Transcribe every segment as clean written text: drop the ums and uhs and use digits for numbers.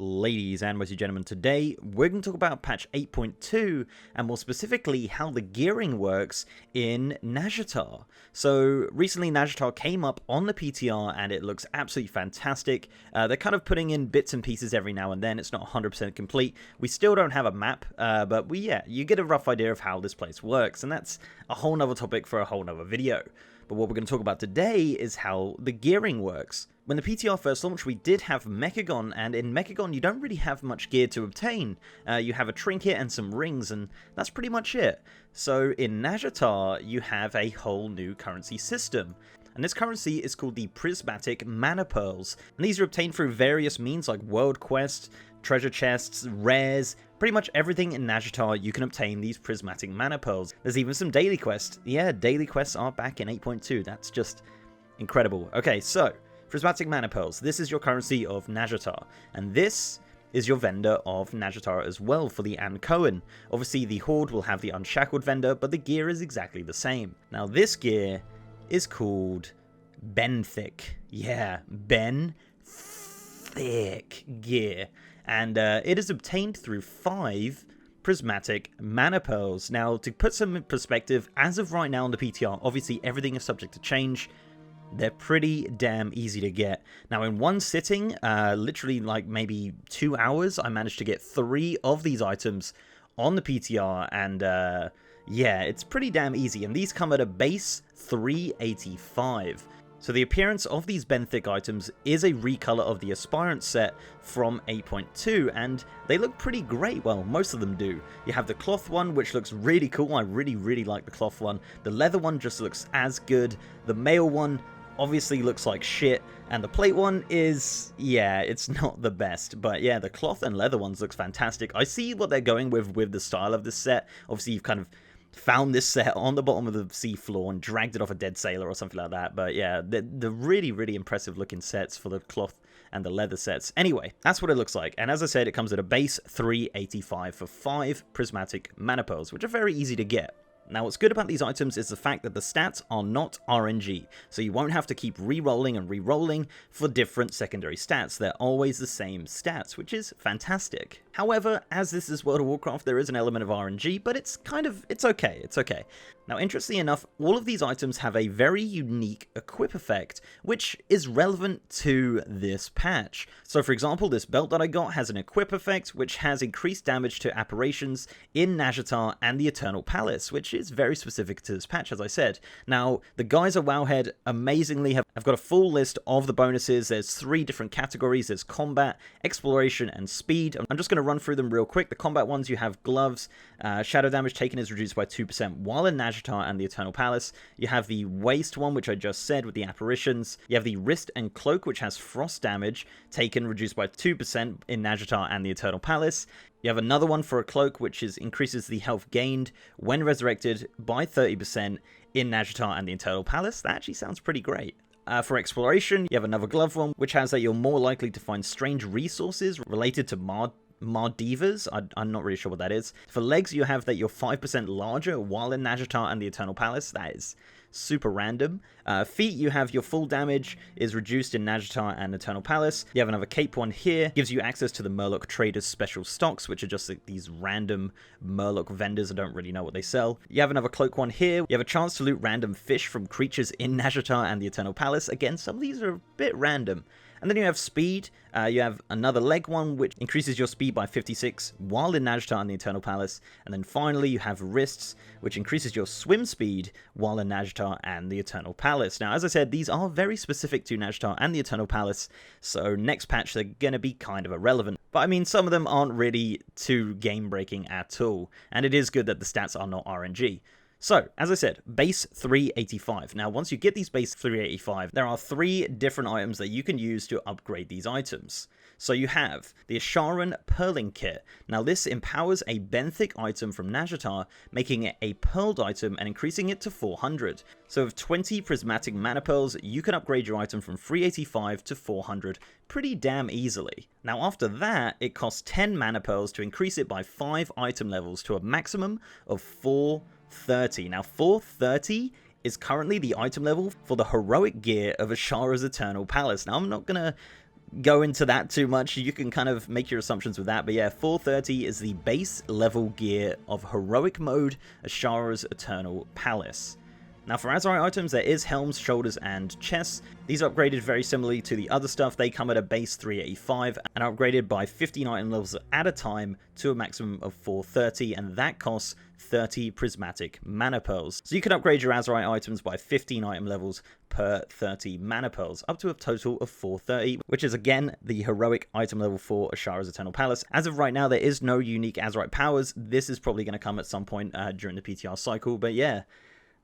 Ladies and most gentlemen, today we're going to talk about patch 8.2 and more specifically how the gearing works in Nazjatar. So recently Nazjatar came up on the PTR and it looks absolutely fantastic. They're kind of putting in bits and pieces every now and then. It's not 100% complete. We still don't have a map, but you get a rough idea of how this place works, and that's a whole nother topic for a whole nother video. But what we're going to talk about today is how the gearing works. When the PTR first launched, we did have Mechagon, and in Mechagon you don't really have much gear to obtain. You have a trinket and some rings, and that's pretty much it. So in Nazjatar, you have a whole new currency system. And this currency is called the Prismatic Mana Pearls. And these are obtained through various means like world quests, treasure chests, rares. Pretty much everything in Nazjatar you can obtain these Prismatic Mana Pearls. There's even some daily quests. Yeah, daily quests are back in 8.2. That's just incredible. Okay, so Prismatic Mana Pearls. This is your currency of Nazjatar. And this is your vendor of Nazjatar as well for the Ankoan. Obviously the Horde will have the Unshackled vendor, but the gear is exactly the same. Now this gear is called Benthic. Yeah, Benthic gear. And it is obtained through 5 Prismatic Mana Pearls. Now, to put some in perspective, as of right now on the PTR, obviously everything is subject to change. They're pretty damn easy to get. Now, in one sitting, literally like maybe 2 hours, I managed to get 3 of these items on the PTR, and yeah, it's pretty damn easy. And these come at a base 385. So the appearance of these Benthic items is a recolor of the Aspirant set from 8.2, and they look pretty great. Well, most of them do. You have the cloth one, which looks really cool. I really like the cloth one. The leather one just looks as good. The mail one obviously looks like shit, and the plate one is, yeah, it's not the best. But yeah, the cloth and leather ones looks fantastic. I see what they're going with the style of this set. Obviously, you've kind of found this set on the bottom of the sea floor and dragged it off a dead sailor or something like that. But yeah, the really impressive looking sets for the cloth and the leather sets. Anyway, that's what it looks like. And as I said, it comes at a base 385 for 5 Prismatic Mana Pearls, which are very easy to get. Now, what's good about these items is the fact that the stats are not RNG, so you won't have to keep re-rolling and re-rolling for different secondary stats. They're always the same stats, which is fantastic. However, as this is World of Warcraft, there is an element of RNG, but it's okay, it's okay. Now, interestingly enough, all of these items have a very unique equip effect, which is relevant to this patch. So, for example, this belt that I got has an equip effect, which has increased damage to apparitions in Nazjatar and the Eternal Palace, which is very specific to this patch, as I said. Now, the guys at Wowhead amazingly have got a full list of the bonuses. There's 3 different categories. There's combat, exploration, and speed. I'm just going to run through them real quick. The combat ones, you have gloves. Shadow damage taken is reduced by 2% while in Nazjatar and the Eternal Palace. You have the waist one, which I just said, with the apparitions. You have the wrist and cloak, which has frost damage taken reduced by 2% in Nazjatar and the Eternal Palace. You have another one for a cloak, which increases the health gained when resurrected by 30% in Nazjatar and the Eternal Palace. That actually sounds pretty great. For exploration, you have another glove one, which has that you're more likely to find strange resources related to Mardivas. I'm not really sure what that is. For legs, you have that you're 5% larger while in Nazjatar and the Eternal Palace. That is super random. Feet, you have your full damage is reduced in Nazjatar and Eternal Palace. You have another cape one here. Gives you access to the Murloc Traders special stocks, which are just like these random Murloc vendors. I don't really know what they sell. You have another cloak one here. You have a chance to loot random fish from creatures in Nazjatar and the Eternal Palace. Again, some of these are a bit random. And then you have speed. You have another leg one, which increases your speed by 56 while in Nazjatar and the Eternal Palace. And then finally, you have wrists, which increases your swim speed while in Nazjatar and the Eternal Palace. Now, as I said, these are very specific to Nazjatar and the Eternal Palace, so next patch they're going to be kind of irrelevant. But I mean, some of them aren't really too game-breaking at all, and it is good that the stats are not RNG. So, as I said, base 385. Now, once you get these base 385, there are 3 different items that you can use to upgrade these items. So you have the Asharan Pearling Kit. Now, this empowers a Benthic item from Nazjatar, making it a pearled item and increasing it to 400. So with 20 Prismatic Mana Pearls, you can upgrade your item from 385 to 400 pretty damn easily. Now, after that, it costs 10 Mana Pearls to increase it by 5 item levels to a maximum of 430. Now, 430 is currently the item level for the heroic gear of Ashara's Eternal Palace. Now, I'm not going to go into that too much. You can kind of make your assumptions with that. But yeah, 430 is the base level gear of Heroic Mode Ashara's Eternal Palace. Now for Azeroth items, there is helms, shoulders, and chests. These are upgraded very similarly to the other stuff. They come at a base 385 and are upgraded by 15 item levels at a time to a maximum of 430, and that costs 30 prismatic mana pearls. So you can upgrade your Azeroth items by 15 item levels per 30 mana pearls, up to a total of 430, which is again the heroic item level for Ashara's Eternal Palace. As of right now, there is no unique Azeroth powers. This is probably going to come at some point during the PTR cycle, but yeah.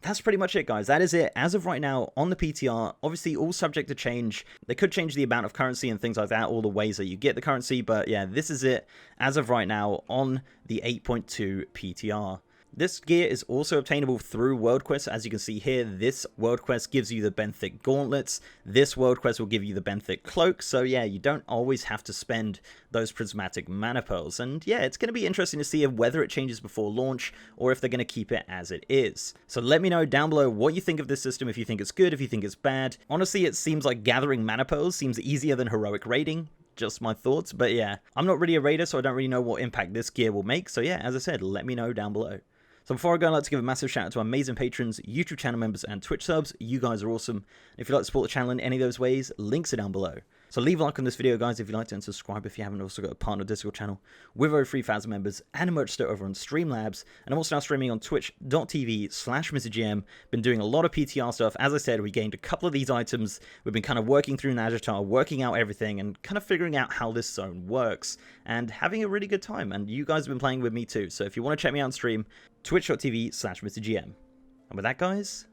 That's pretty much it, guys. That is it as of right now on the PTR. Obviously, all subject to change. They could change the amount of currency and things like that, all the ways that you get the currency. But yeah, this is it as of right now on the 8.2 PTR. This gear is also obtainable through World Quests. As you can see here, this World Quest gives you the Benthic Gauntlets. This World Quest will give you the Benthic Cloak. So yeah, you don't always have to spend those prismatic mana pearls. And yeah, it's going to be interesting to see whether it changes before launch or if they're going to keep it as it is. So let me know down below what you think of this system, if you think it's good, if you think it's bad. Honestly, it seems like gathering mana pearls seems easier than heroic raiding. Just my thoughts, but yeah, I'm not really a raider, so I don't really know what impact this gear will make. So yeah, as I said, let me know down below. So before I go, I'd like to give a massive shout out to our amazing patrons, YouTube channel members, and Twitch subs. You guys are awesome. If you'd like to support the channel in any of those ways, links are down below. So leave a like on this video, guys, if you liked it, and subscribe if you haven't. Also got a partner Discord channel with over 3,000 members and a merch store over on Streamlabs. And I'm also now streaming on twitch.tv/MrGM. Been doing a lot of PTR stuff. As I said, we gained a couple of these items. We've been kind of working through Nazjatar, working out everything, and kind of figuring out how this zone works, and having a really good time. And you guys have been playing with me too. So if you want to check me out on stream, twitch.tv/MrGM. And with that, guys,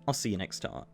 I'll see you next time.